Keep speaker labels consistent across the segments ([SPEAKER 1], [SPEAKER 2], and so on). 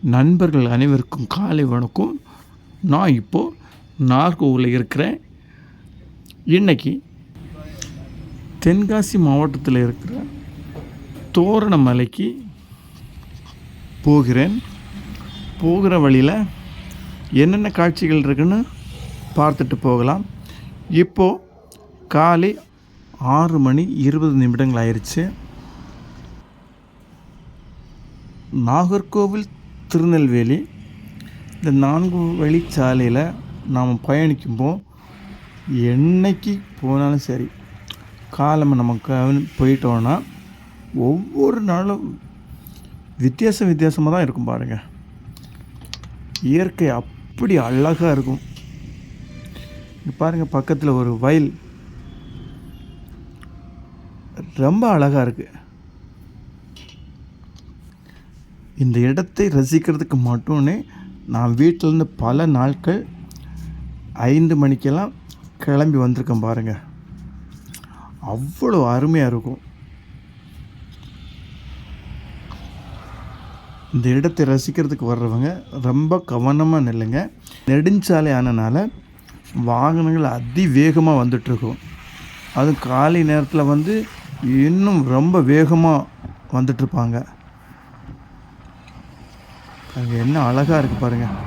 [SPEAKER 1] நண்பர்கள் அனைவருக்கும் காலை வணக்கம். நான் இப்போது நாகர்கோவிலில் இருக்கிறேன். இன்றைக்கி தென்காசி மாவட்டத்தில் இருக்கிற தோரணமலைக்கு போகிறேன். போகிற வழியில் என்னென்ன காட்சிகள் இருக்குன்னு பார்த்துட்டு போகலாம். இப்போது காலை 6:20 ஆயிடுச்சு. நாகர்கோவில் திருநெல்வேலி இந்த 4 வழிச்சாலையில் நாம் பயணிக்கும்போது என்னைக்கு போனாலும் சரி, காலமாக நமக்கு போயிட்டோன்னா ஒவ்வொரு நாளும் வித்தியாசமாக தான் இருக்கும் பாருங்கள். இயற்கை அப்படி அழகாக இருக்கும். இங்கே பாருங்கள், பக்கத்தில் ஒரு வயல் ரொம்ப அழகாக இருக்குது. இந்த இடத்தை ரசிக்கிறதுக்கு மட்டுமே நான் வீட்டிலேருந்து பல நாட்கள் 5 மணிக்கெல்லாம் கிளம்பி வந்திருக்கேன் பாருங்கள். அவ்வளோ அருமையாக இருக்கும். இந்த இடத்தை ரசிக்கிறதுக்கு வர்றவங்க ரொம்ப கவனமாக நில்லுங்க. நெடுஞ்சாலை ஆனனால வாகனங்கள் அதிவேகமாக வந்துட்டுருக்கும். அதுவும் காலை நேரத்தில் இன்னும் ரொம்ப வேகமாக வந்துட்டுருப்பாங்க. அங்கே என்ன அழகாக இருக்குது பாருங்கள்.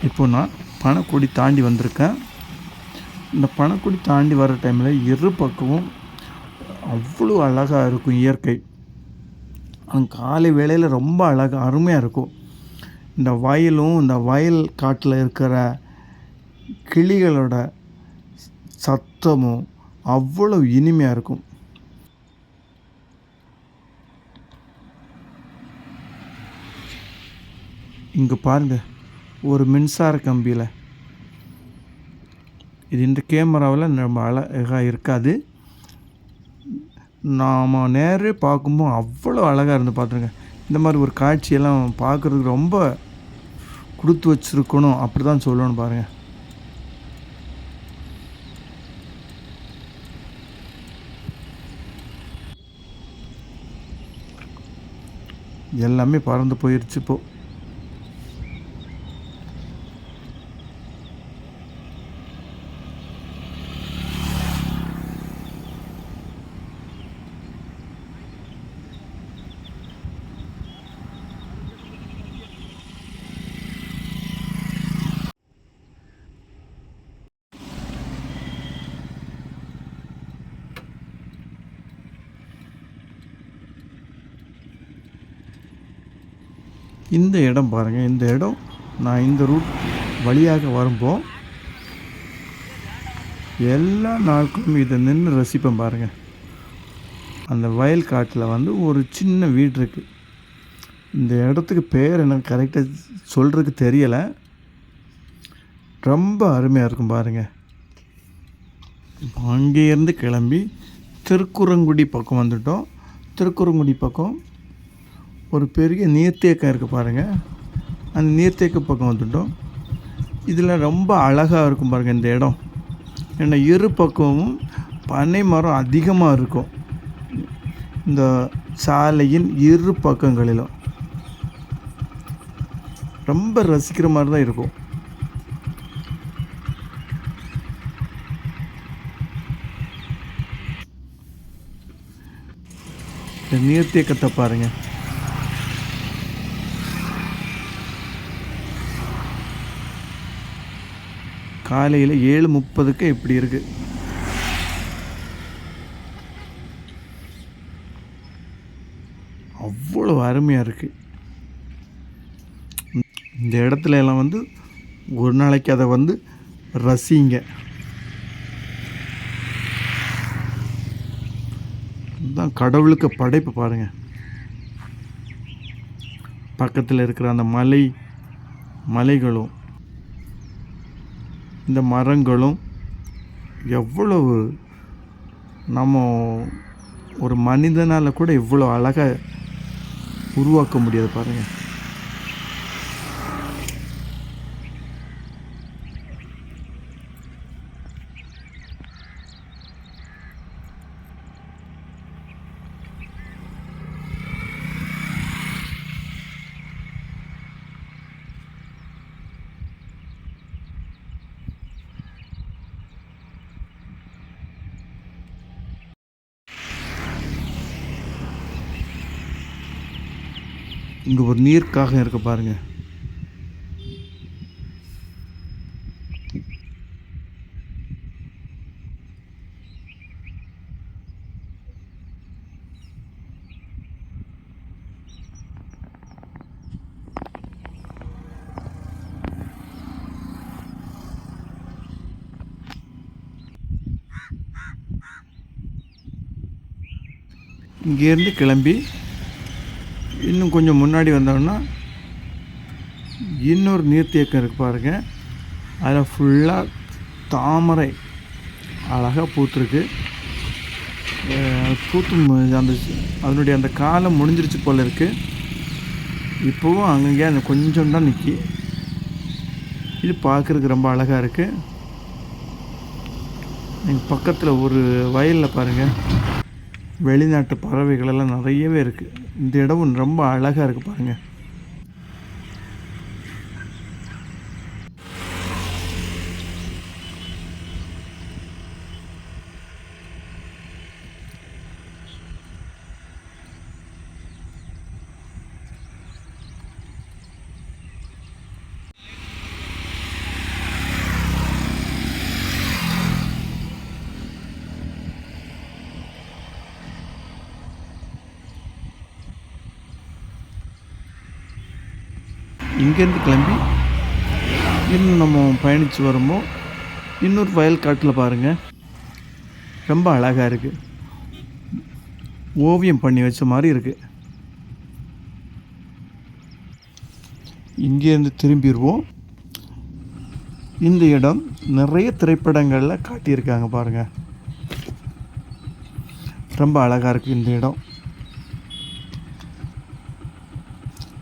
[SPEAKER 1] இப்போ நான் பணக்குடி தாண்டி வந்திருக்கேன். இந்த பணக்குடி தாண்டி வர டைமில் இரு பக்கமும் அவ்வளோ அழகாக இருக்கும் இயற்கை. காலை வேளையில் ரொம்ப அழகாக அருமையாக இருக்கும். இந்த வயலும் இந்த வயல் காட்டில் இருக்கிற கிளிகளோட சத்தமும் அவ்வளோ இனிமையாக இருக்கும். இங்கே பாருங்கள், ஒரு மின்சார கம்பியில் இது இந்த கேமராவில் நம்ம அழகாக இருக்காது. நாம் நேரே பார்க்கும்போது அவ்வளோ அழகாக இருந்து பார்த்துருங்க. இந்த மாதிரி ஒரு காட்சியெல்லாம் பார்க்குறதுக்கு ரொம்ப கொடுத்து வச்சுருக்கணும், அப்படி தான் சொல்லணும் பாருங்கள். எல்லாமே பறந்து போயிடுச்சு இப்போது. இந்த இடம் பாருங்கள். இந்த இடம் நான் இந்த ரூட் வழியாக வரும்போது எல்லா நாட்களும் இதை நின்று ரசிப்பேன் பாருங்கள். அந்த வயல் காட்டில் ஒரு சின்ன வீடு இருக்குது. இந்த இடத்துக்கு பேர் எனக்கு கரெக்டாக சொல்கிறதுக்கு தெரியலை. ரொம்ப அருமையாக இருக்கும் பாருங்கள். அங்கேருந்து கிளம்பி திருக்குறங்குடி பக்கம் வந்துட்டோம். திருக்குறங்குடி பக்கம் ஒரு பெரிய நீர்த்தேக்கம் இருக்குது பாருங்கள். அந்த நீர்த்தேக்க பக்கம் வந்துட்டோம். இதில் ரொம்ப அழகாக இருக்கும் பாருங்கள் இந்த இடம். ஏன்னா இரு பக்கமும் பனை மரம் அதிகமாக இருக்கும். இந்த சாலையின் இரு பக்கங்களிலும் ரொம்ப ரசிக்கிற மாதிரி தான் இருக்கும். இந்த நீர்த்தேக்கத்தை பாருங்கள். காலையில் 7:30 இப்படி இருக்குது. அவ்வளோ அருமையாக இருக்குது. இந்த இடத்துல எல்லாம் ஒரு நாளைக்கு அதை ரசிங்க. இதுதான் கடவுளுக்கு படைப்பு பாருங்கள். பக்கத்தில் இருக்கிற அந்த மலைகளும் இந்த மரங்களும் எவ்வளவு நம்ம ஒரு மனிதனால் கூட இவ்வளோ அழகாக உருவாக்க முடியாது பாருங்கள். இங்கே ஒரு நீர்க்காகம் இருக்கு பாருங்கள். இங்கேருந்து கிளம்பி இன்னும் கொஞ்சம் முன்னாடி வந்தோம்னா இன்னொரு நீர்த்தேக்கம் இருக்குது பாருங்கள். அதில் ஃபுல்லாக தாமரை அழகாக பூத்துருக்கு. பூத்து அந்த அதனுடைய அந்த காலம் முடிஞ்சிருச்சு போல் இருக்குது. இப்போவும் அங்கங்கே அந்த கொஞ்சம் தான் நிற்கி. இது பார்க்குறதுக்கு ரொம்ப அழகாக இருக்குது. எங்கள் பக்கத்தில் ஒரு வயலில் பாருங்கள், வெளிநாட்டு பறவைகளெல்லாம் நிறையவே இருக்குது. இந்த இடம் ரொம்ப அழகாக இருக்குது பாருங்கள். இங்கேருந்து கிளம்பி இன்னும் நம்ம பயணித்து வரும்போது இன்னொரு வயல் காட்டில் பாருங்கள், ரொம்ப அழகாக இருக்குது. ஓவியம் பண்ணி வச்ச மாதிரி இருக்குது. இங்கேருந்து திரும்பிடுவோம். இந்த இடம் நிறைய திரைப்படங்களில் காட்டியிருக்காங்க பாருங்கள். ரொம்ப அழகாக இருக்குது இந்த இடம்.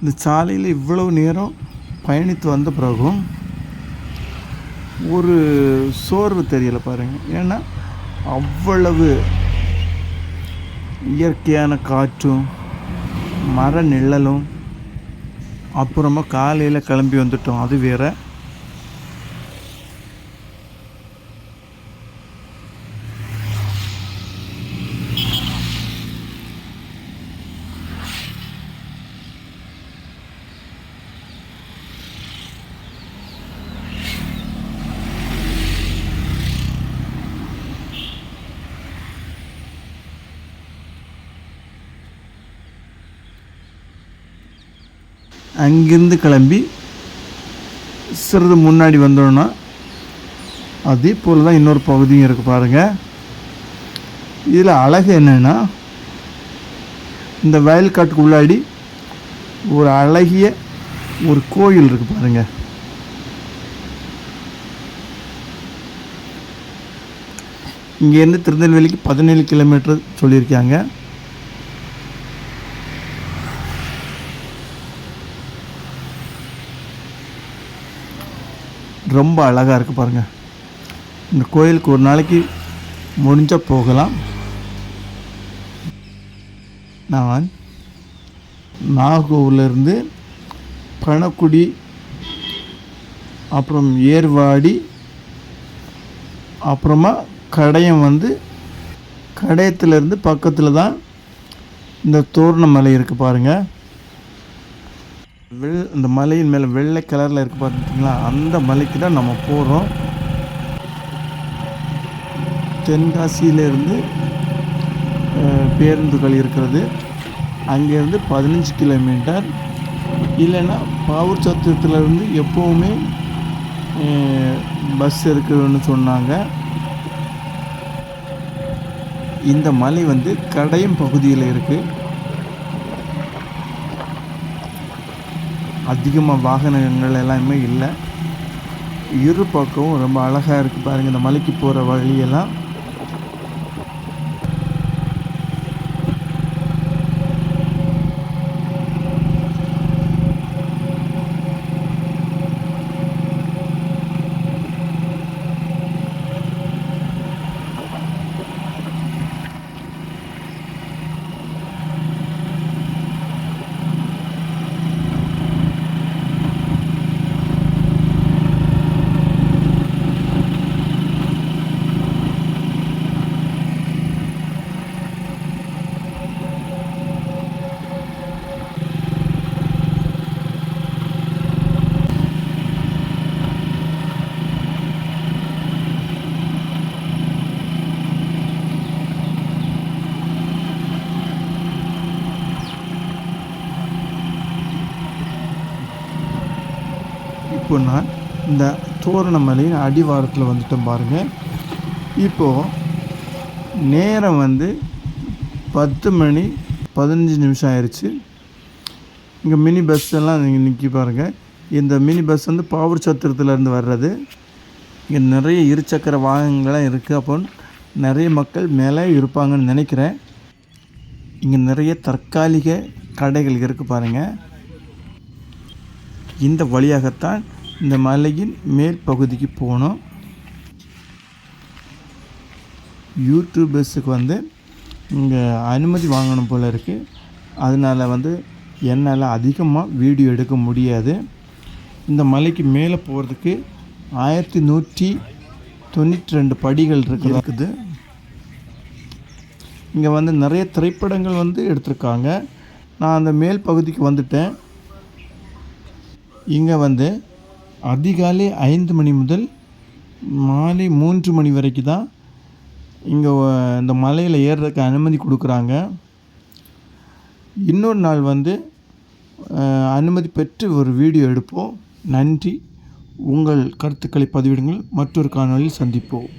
[SPEAKER 1] இந்த சாலையில் இவ்வளவு நேரம் பயணித்து வந்த பிறகும் ஒரு சோர்வு தெரியலை பாருங்கள். ஏன்னா அவ்வளவு இயற்கையான காற்றும் மர நிழலும். அப்புறமா காலையில் கிளம்பி வந்துட்டோம், அது வேறு. அங்கிருந்து கிளம்பி சிறிது முன்னாடி வந்தோன்னா அதே போல் தான் இன்னொரு பகுதியும் இருக்குது பாருங்கள். இதில் அழகு என்னென்னா, இந்த வயல்காட்டுக்கு உள்ளாடி ஒரு அழகிய ஒரு கோயில் இருக்குது பாருங்கள். இங்கேருந்து திருநெல்வேலிக்கு 17 கிலோமீட்டர் சொல்லியிருக்காங்க. ரொம்ப அழகாக இருக்குது பாருங்கள். இந்த கோயிலுக்கு ஒரு நாளைக்கு முடிஞ்சால் போகலாம். நான் நாகூர்லேருந்து பணக்குடி, அப்புறம் ஏர்வாடி, அப்புறமா கடையம் கடையத்துலேருந்து பக்கத்தில் தான் இந்த தோரணமலை இருக்குது பாருங்கள். இந்த மலையின் மேலே வெள்ளை கலரில் இருக்குது பார்த்துட்டிங்களா, அந்த மலைக்கு தான் நம்ம போகிறோம். தென்காசியிலேருந்து பேருந்துகள் இருக்கிறது. அங்கேருந்து 15 கிலோமீட்டர். இல்லைன்னா பாவூர் சத்திரத்துலேருந்து எப்போவுமே பஸ் இருக்குதுன்னு சொன்னாங்க. இந்த மலை கடையம் பகுதியில் இருக்குது. அதிகமாக வாகனங்கள் எல்லாமே இல்லை. இரு பக்கமும் ரொம்ப அழகாக இருக்குது பாருங்கள் இந்த மலைக்கு போகிற வழியெல்லாம். இப்போ நான் இந்த தோரணமலையின் அடிவாரத்தில் வந்துட்டோம் பாருங்கள். இப்போது நேரம் 10 மணி 15 நிமிஷம் ஆயிடுச்சு. இங்கே மினி பஸ் எல்லாம் நீங்கள் நிற்கி பாருங்கள். இந்த மினி பஸ் பாவூர் சத்திரத்துலேருந்து வர்றது. இங்கே நிறைய இருசக்கர வாகனங்கள்லாம் இருக்குது. அப்போ நிறைய மக்கள் மேலே இருப்பாங்கன்னு நினைக்கிறேன். இங்கே நிறைய தற்காலிக கடைகள் இருக்குது பாருங்கள். இந்த வழியாகத்தான் இந்த மலையின் மேல் பகுதிக்கு போகணும். யூடியூபர்ஸுக்கு இங்கே அனுமதி வாங்கணும் போல் இருக்குது. அதனால் என்னால் அதிகமாக வீடியோ எடுக்க முடியாது. இந்த மலைக்கு மேலே போகிறதுக்கு 1192 படிகள் இருக்குது. இங்கே நிறைய திரைப்படங்கள் எடுத்திருக்காங்க. நான் அந்த மேல் பகுதிக்கு வந்துட்டேன். இங்கே அதிகாலை 5 மணி முதல் மாலை 3 மணி வரைக்கும் தான் இங்கே இந்த மலையில் ஏறுறதுக்கு அனுமதி கொடுக்குறாங்க. இன்னொரு நாள் அனுமதி பெற்று ஒரு வீடியோ எடுப்போம். நன்றி. உங்கள் கருத்துக்களை பதிவிடுங்கள். மற்றொரு காணொளியில் சந்திப்போம்.